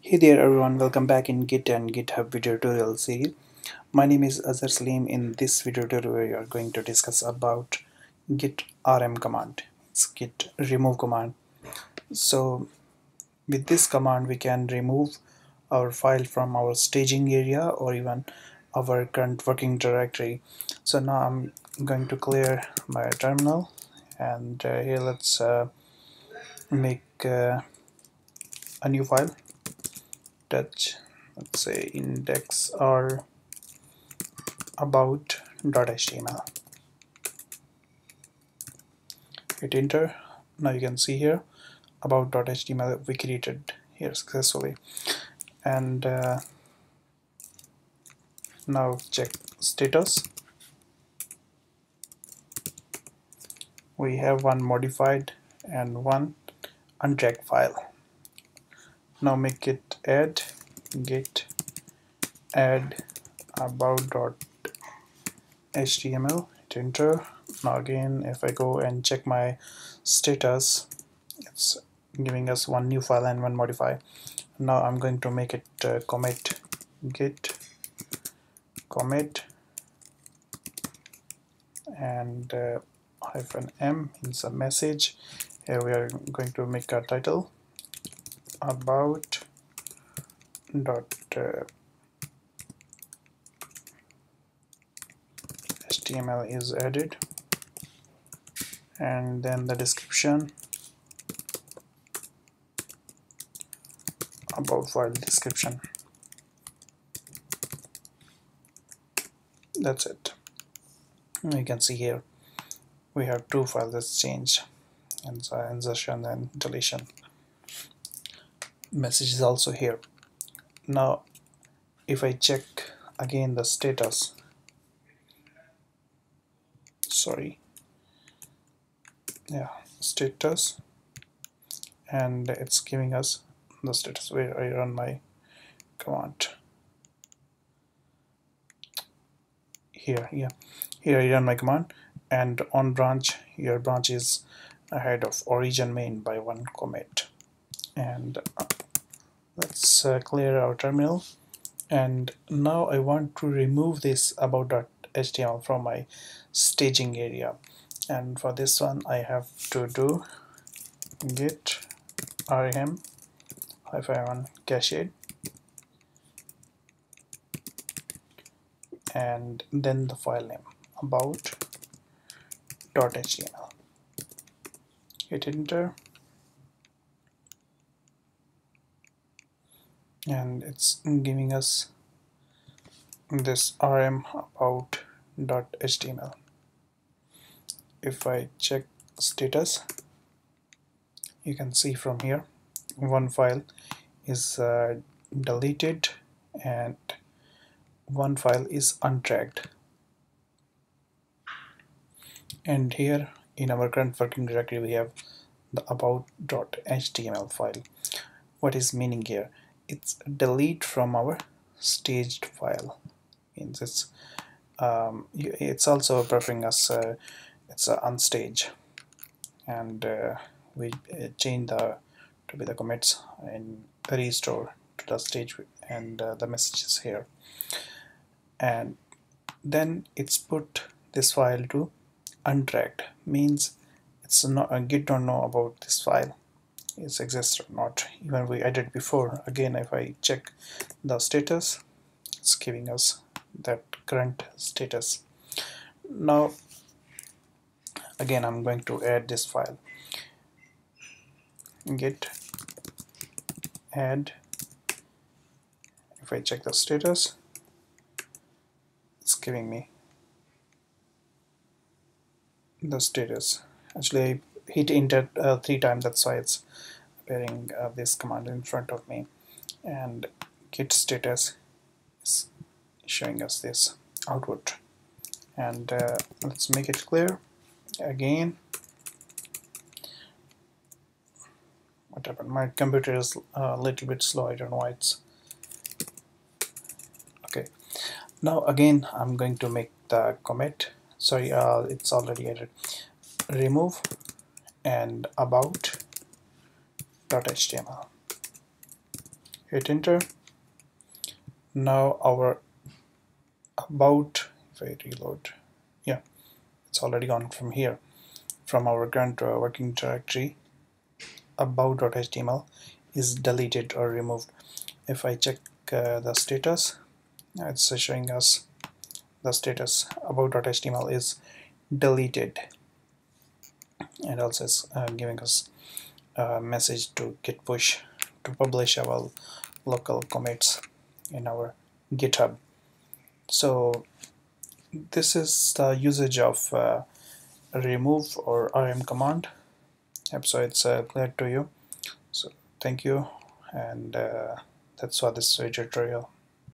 Hey there everyone, welcome back in Git and GitHub video tutorial series. My name is Azhar Salim. In this video tutorial we are going to discuss about git rm command. It's git remove command. So with this command we can remove our file from our staging area or even our current working directory. So now I'm going to clear my terminal and here let's make a new file. Let's say index or about.html. Hit enter. Now you can see here about.html we created here successfully. And now check status. We have one modified and one untracked file. Now make it add git add about.html. Hit enter. Now again, if I go and check my status, it's giving us one new file and one modify. Now I'm going to make it commit git commit and -m is a message. Here we are going to make a title about dot html is added, and then the description about file description. That's it. You can see here we have two files that's changed, and insertion and deletion. Message is also here. Now if I check again the status, status, and it's giving us the status where I run my command. Here I run my command, and on branch, your branch is ahead of origin main by one commit. And let's clear our terminal, and now I want to remove this about.html from my staging area, and for this one I have to do git rm -1 cached and then the file name about.html. Hit enter, and it's giving us this rm about.html. If I check status, you can see from here one file is deleted and one file is untracked. And here in our current working directory we have the about.html file. What is meaning here? It's delete from our staged file. Means it's also preferring us it's unstage, and we change to be the commits and restore to the stage, and the messages here. And then it's put this file to untracked, means it's not Git don't know about this file is exists or not, even we added before. Again, if I check the status, it's giving us that current status. Now again I'm going to add this file, git add. If I check the status, it's giving me the status. Actually I hit enter 3 times, that's why it's appearing this command in front of me, and git status is showing us this output. And let's make it clear again. What happened? My computer is a little bit slow, I don't know why it's okay. Now again I'm going to make the commit. Sorry, it's already added. Remove and about.html. hit enter. Now our about, if I reload, yeah, it's already gone from here, from our current working directory. About.html is deleted or removed. If I check the status, it's showing us the status about.html is deleted, and also it's giving us a message to git push to publish our local commits in our GitHub. So this is the usage of remove or rm command. So it's clear to you. So thank you, and that's for this tutorial.